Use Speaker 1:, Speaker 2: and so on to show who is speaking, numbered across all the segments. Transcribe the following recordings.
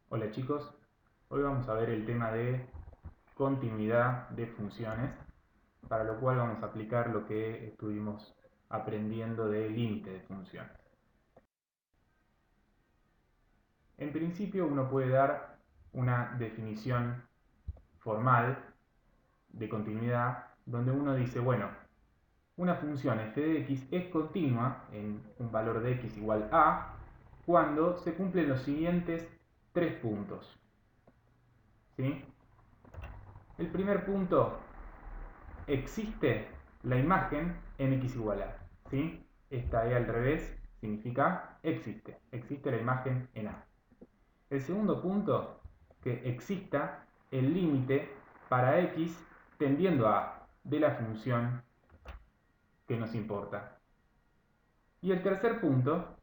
Speaker 1: Hola chicos, hoy vamos a ver el tema de continuidad de funciones, para lo cual vamos a aplicar lo que estuvimos aprendiendo de límite de funciones. En principio uno puede dar una definición formal de continuidad donde uno dice, bueno, una función f de x es continua en un valor de x igual a cuando se cumplen los siguientes tres puntos. ¿Sí? El primer punto: existe la imagen en x igual a. ¿Sí? Esta E al revés significa existe la imagen en A. El segundo punto: que exista el límite para x tendiendo a A de la función que nos importa. Y el tercer punto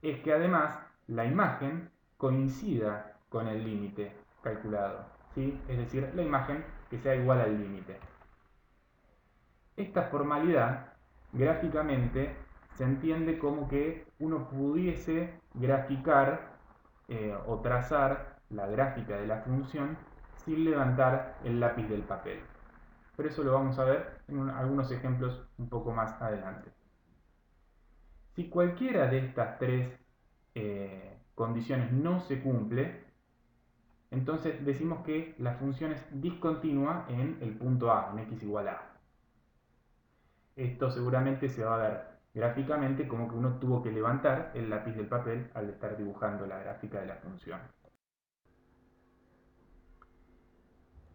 Speaker 1: es que además la imagen coincida con el límite calculado, ¿sí? Es decir, la imagen que sea igual al límite. Esta formalidad gráficamente se entiende como que uno pudiese graficar o trazar la gráfica de la función sin levantar el lápiz del papel. Pero eso lo vamos a ver en algunos ejemplos un poco más adelante. Si cualquiera de estas tres condiciones no se cumple, entonces decimos que la función es discontinua en el punto A, en x igual a. Esto seguramente se va a ver gráficamente como que uno tuvo que levantar el lápiz del papel al estar dibujando la gráfica de la función.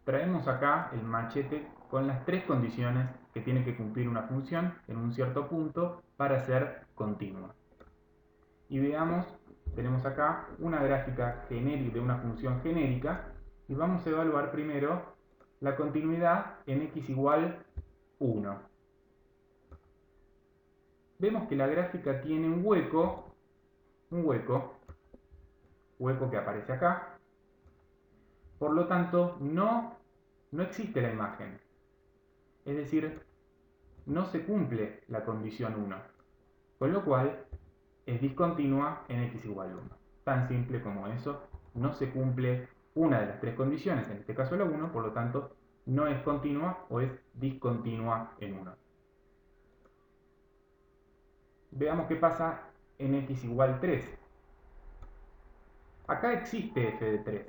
Speaker 1: Traemos acá el machete con las tres condiciones que tiene que cumplir una función en un cierto punto para ser continua. Y veamos, tenemos acá una gráfica genérica de una función genérica y vamos a evaluar primero la continuidad en x igual 1. Vemos que la gráfica tiene un hueco que aparece acá. Por lo tanto, no existe la imagen. Es decir, no se cumple la condición 1. Con lo cual, es discontinua en x igual 1. Tan simple como eso. No se cumple una de las tres condiciones, en este caso la 1, por lo tanto, no es continua o es discontinua en 1. Veamos qué pasa en x igual 3. Acá existe f de 3,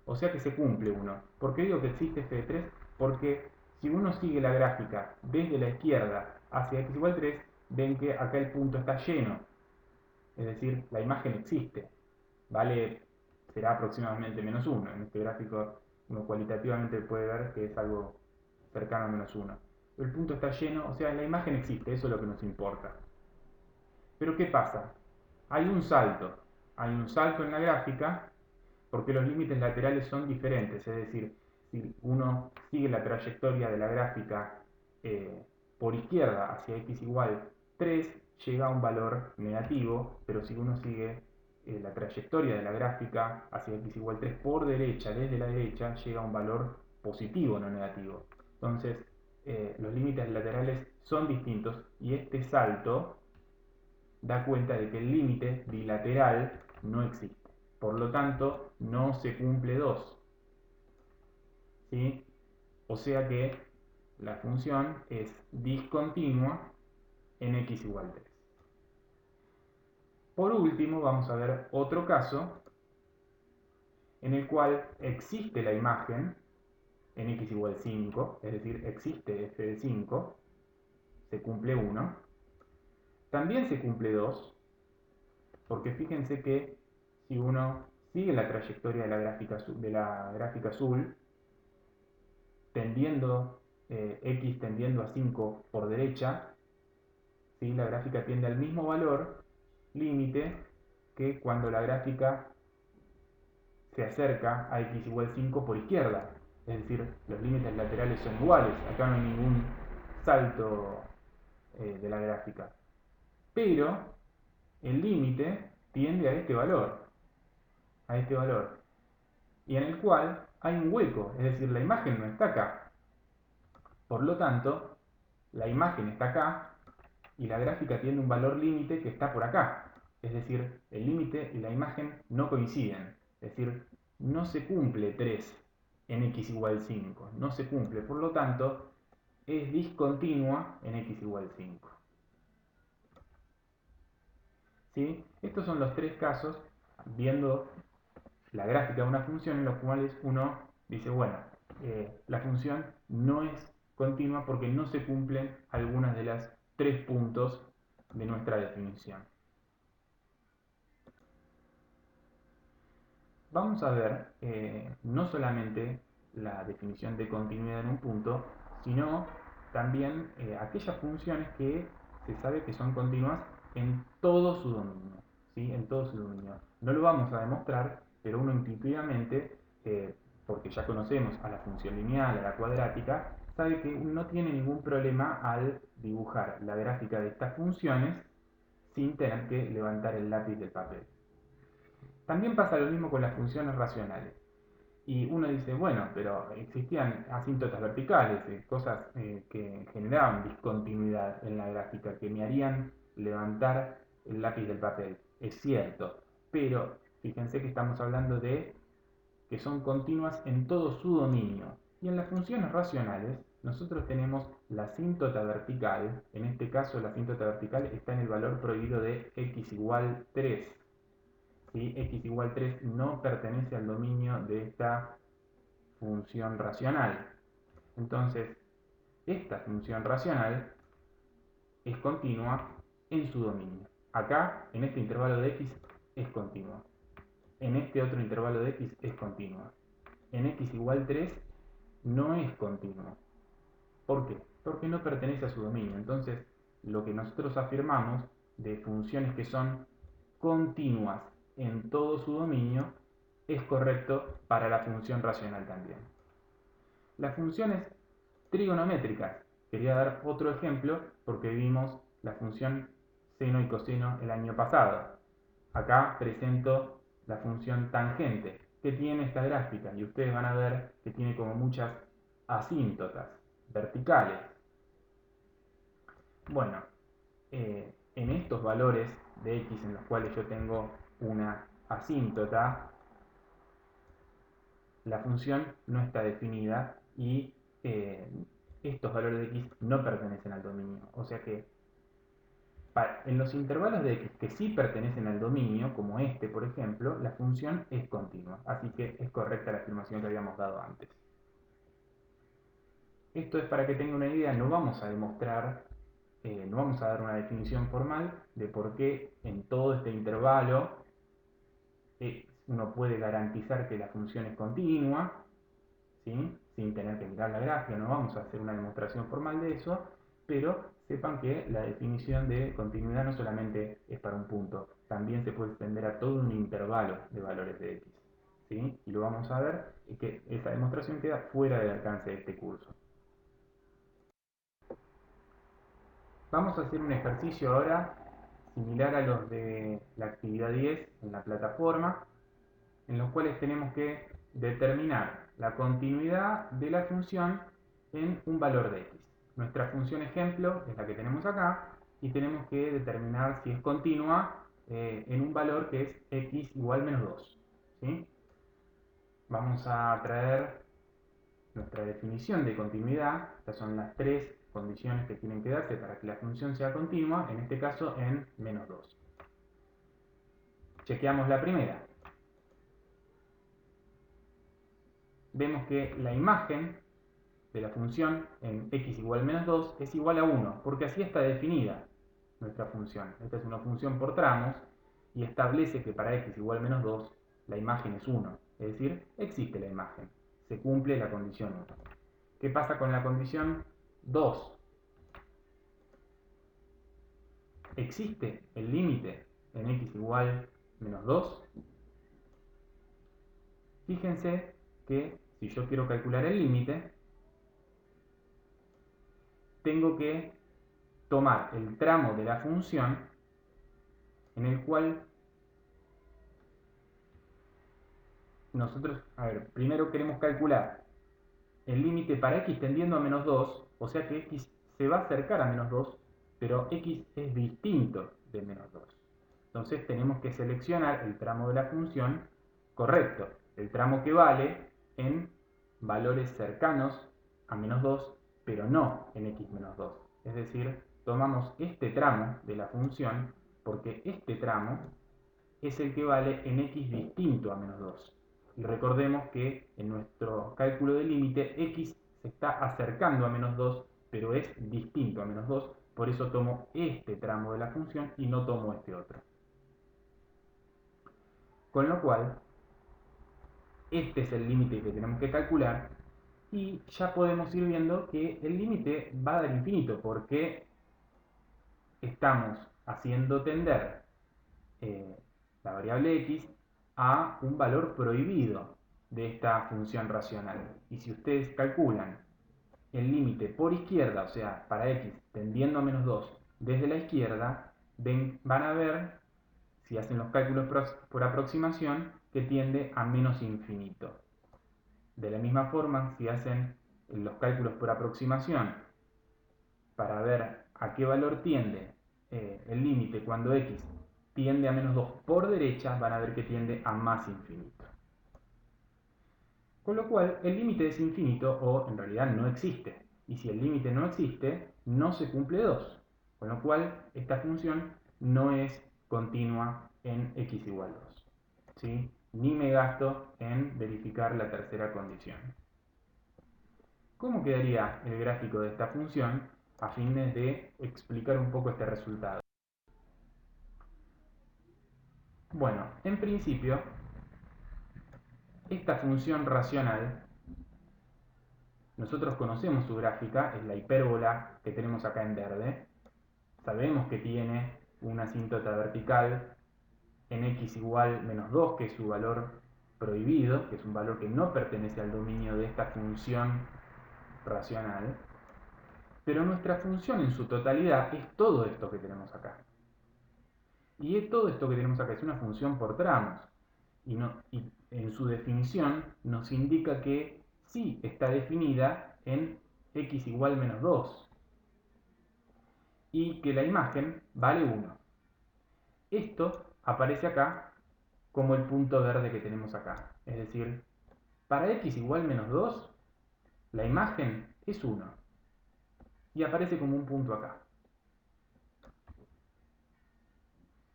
Speaker 1: o sea que se cumple 1. ¿Por qué digo que existe f de 3? Porque si uno sigue la gráfica desde la izquierda hacia x igual 3, ven que acá el punto está lleno. Es decir, la imagen existe. Vale, será aproximadamente menos 1. En este gráfico uno cualitativamente puede ver que es algo cercano a menos 1. El punto está lleno, o sea, la imagen existe, eso es lo que nos importa. Pero ¿qué pasa? Hay un salto en la gráfica porque los límites laterales son diferentes, es decir, si uno sigue la trayectoria de la gráfica por izquierda hacia x igual 3, llega a un valor negativo, pero si uno sigue la trayectoria de la gráfica hacia x igual 3 por derecha, desde la derecha, llega a un valor positivo, no negativo. Entonces, los límites laterales son distintos y este salto da cuenta de que el límite bilateral no existe. Por lo tanto, no se cumple 2. ¿Sí? O sea que la función es discontinua en x igual 3. Por último, vamos a ver otro caso en el cual existe la imagen en x igual 5, es decir, existe f de 5, se cumple 1. También se cumple 2, porque fíjense que si uno sigue la trayectoria de la gráfica azul, x tendiendo a 5 por derecha, ¿sí? La gráfica tiende al mismo valor límite que cuando la gráfica se acerca a x igual 5 por izquierda. Es decir, los límites laterales son iguales, acá no hay ningún salto de la gráfica. Pero el límite tiende a este valor, y en el cual hay un hueco, es decir, la imagen no está acá. Por lo tanto, la imagen está acá y la gráfica tiene un valor límite que está por acá. Es decir, el límite y la imagen no coinciden. Es decir, no se cumple 3 en x igual 5, no se cumple, por lo tanto, es discontinua en x igual 5. ¿Sí? Estos son los tres casos, viendo la gráfica de una función, en los cuales uno dice, bueno, la función no es continua porque no se cumplen algunas de las tres puntos de nuestra definición. Vamos a ver no solamente la definición de continuidad en un punto, sino también aquellas funciones que se sabe que son continuas en todo su dominio, ¿sí? En todo su dominio. No lo vamos a demostrar, pero uno intuitivamente, porque ya conocemos a la función lineal, a la cuadrática, sabe que no tiene ningún problema al dibujar la gráfica de estas funciones sin tener que levantar el lápiz del papel. También pasa lo mismo con las funciones racionales. Y uno dice, bueno, pero existían asíntotas verticales, cosas que generaban discontinuidad en la gráfica, que me harían levantar el lápiz del papel. Es cierto, pero fíjense que estamos hablando de que son continuas en todo su dominio. Y en las funciones racionales, nosotros tenemos la asíntota vertical, en este caso la asíntota vertical está en el valor prohibido de x igual 3. ¿Sí? X igual 3 no pertenece al dominio de esta función racional. Entonces, esta función racional es continua en su dominio. Acá, en este intervalo de x, es continua. En este otro intervalo de x es continua. En x igual 3 no es continua. ¿Por qué? Porque no pertenece a su dominio. Entonces, lo que nosotros afirmamos de funciones que son continuas en todo su dominio es correcto para la función racional también. Las funciones trigonométricas. Quería dar otro ejemplo porque vimos la función seno y coseno el año pasado. Acá presento la función tangente que tiene esta gráfica y ustedes van a ver que tiene como muchas asíntotas verticales. Bueno, en estos valores de x en los cuales yo tengo una asíntota, la función no está definida y estos valores de x no pertenecen al dominio. O sea que en los intervalos de x que sí pertenecen al dominio, como este por ejemplo, la función es continua. Así que es correcta la afirmación que habíamos dado antes. Esto es para que tenga una idea, no vamos a demostrar, no vamos a dar una definición formal de por qué en todo este intervalo uno puede garantizar que la función es continua, ¿sí? Sin tener que mirar la gráfica, no vamos a hacer una demostración formal de eso, pero sepan que la definición de continuidad no solamente es para un punto, también se puede extender a todo un intervalo de valores de x, ¿sí? Y lo vamos a ver, y que esa demostración queda fuera del alcance de este curso. Vamos a hacer un ejercicio ahora similar a los de la actividad 10 en la plataforma, en los cuales tenemos que determinar la continuidad de la función en un valor de x. Nuestra función ejemplo es la que tenemos acá y tenemos que determinar si es continua en un valor que es x igual menos 2. ¿Sí? Vamos a traer nuestra definición de continuidad. Estas son las tres condiciones que tienen que darse para que la función sea continua, en este caso en menos 2. Chequeamos la primera. Vemos que la imagen de la función en x igual menos 2 es igual a 1, porque así está definida nuestra función. Esta es una función por tramos y establece que para x igual menos 2 la imagen es 1, es decir, existe la imagen, se cumple la condición 1. ¿Qué pasa con la condición 2? ¿Existe el límite en x igual menos 2? Fíjense que si yo quiero calcular el límite, tengo que tomar el tramo de la función en el cual nosotros, primero queremos calcular el límite para x tendiendo a menos 2, o sea que x se va a acercar a menos 2, pero x es distinto de menos 2. Entonces tenemos que seleccionar el tramo de la función correcto, el tramo que vale en valores cercanos a menos 2, pero no en x menos 2. Es decir, tomamos este tramo de la función porque este tramo es el que vale en x distinto a menos 2. Y recordemos que en nuestro cálculo de límite x se está acercando a menos 2, pero es distinto a menos 2, por eso tomo este tramo de la función y no tomo este otro. Con lo cual, este es el límite que tenemos que calcular y ya podemos ir viendo que el límite va a dar infinito porque estamos haciendo tender la variable x a un valor prohibido de esta función racional. Y si ustedes calculan el límite por izquierda, o sea, para x tendiendo a menos 2 desde la izquierda, van a ver, si hacen los cálculos por aproximación, que tiende a menos infinito. De la misma forma, si hacen los cálculos por aproximación para ver a qué valor tiende el límite cuando x tiende a menos 2 por derecha, van a ver que tiende a más infinito. Con lo cual, el límite es infinito o en realidad no existe. Y si el límite no existe, no se cumple 2. Con lo cual, esta función no es continua en x igual 2. ¿Sí? Ni me gasto en verificar la tercera condición. ¿Cómo quedaría el gráfico de esta función a fines de explicar un poco este resultado? Bueno, en principio, esta función racional, nosotros conocemos su gráfica, es la hipérbola que tenemos acá en verde. Sabemos que tiene una asíntota vertical en x igual menos 2, que es su valor prohibido, que es un valor que no pertenece al dominio de esta función racional. Pero nuestra función en su totalidad es todo esto que tenemos acá. Y todo esto que tenemos acá es una función por tramos. Y en su definición nos indica que sí está definida en x igual menos 2. Y que la imagen vale 1. Esto aparece acá como el punto verde que tenemos acá. Es decir, para x igual menos 2, la imagen es 1. Y aparece como un punto acá.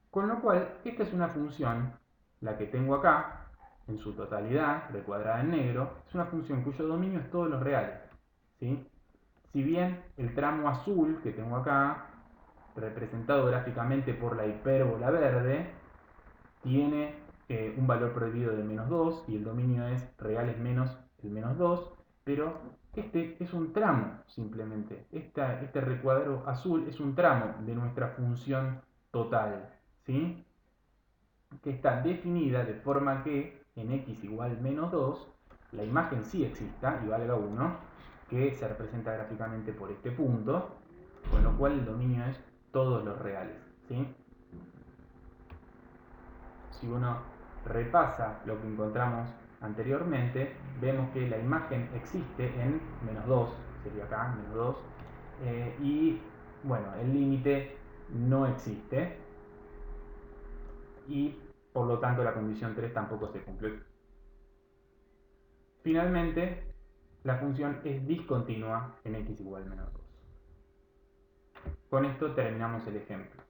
Speaker 1: Con lo cual, esta es una función, la que tengo acá, en su totalidad, recuadrada en negro, es una función cuyo dominio es todos los reales. ¿Sí? Si bien el tramo azul que tengo acá, representado gráficamente por la hipérbola verde, tiene un valor prohibido de menos 2 y el dominio es reales menos el menos 2, pero este es un tramo simplemente. Este recuadro azul es un tramo de nuestra función total, ¿sí? Que está definida de forma que en x igual menos 2 la imagen sí exista y valga 1, que se representa gráficamente por este punto, con lo cual el dominio es todos los reales, ¿sí? Si uno repasa lo que encontramos anteriormente, vemos que la imagen existe en menos 2, sería acá, menos 2, y bueno, el límite no existe, y por lo tanto la condición 3 tampoco se cumple. Finalmente, la función es discontinua en x igual menos 2. Con esto terminamos el ejemplo.